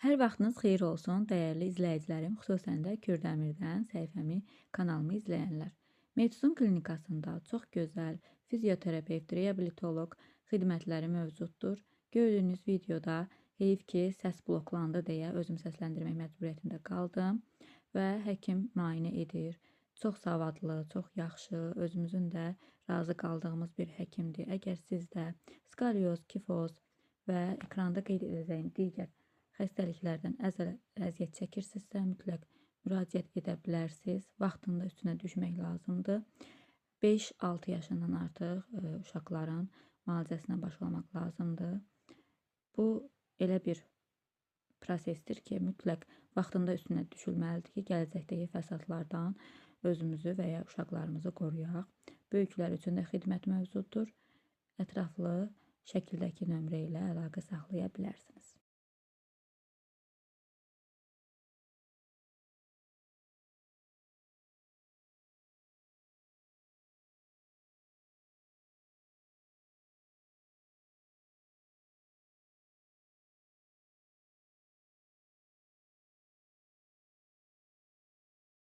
Hər vaxtınız xeyir olsun, dəyərli izləyicilərim, xüsusən də Kürdəmirdən səhifəmi, kanalımı izləyənlər. Medsun klinikasında çox gözəl fizioterapevt, reabilitoloq xidmətləri mövcuddur. Gördüyünüz videoda heyif ki, səs bloklandı deyə özüm səsləndirmək məcburiyyətində qaldım və həkim müayinə edir. Çox savadlı, çox yaxşı, özümüzün də razı qaldığımız bir həkimdir. Əgər siz də skalyoz, kifoz və ekranda qeyd edəcəyim digər xəstəliklərdən əziyyət çəkirsinizsə, mütləq müraciət edə bilərsiniz. Vaxtında üstünə düşmək lazımdır. 5-6 yaşından artıq uşaqların müalicəsinə başlamaq lazımdır. Bu elə bir prosesdir ki, mütləq vaxtında üstünə düşülməlidir ki, gələcəkdəki fəsadlardan özümüzü və ya uşaqlarımızı qoruyaq. Böyüklər üçün də xidmət mövcuddur. Ətraflı şəkildəki nömrə ilə əlaqə saxlaya bilərsiniz.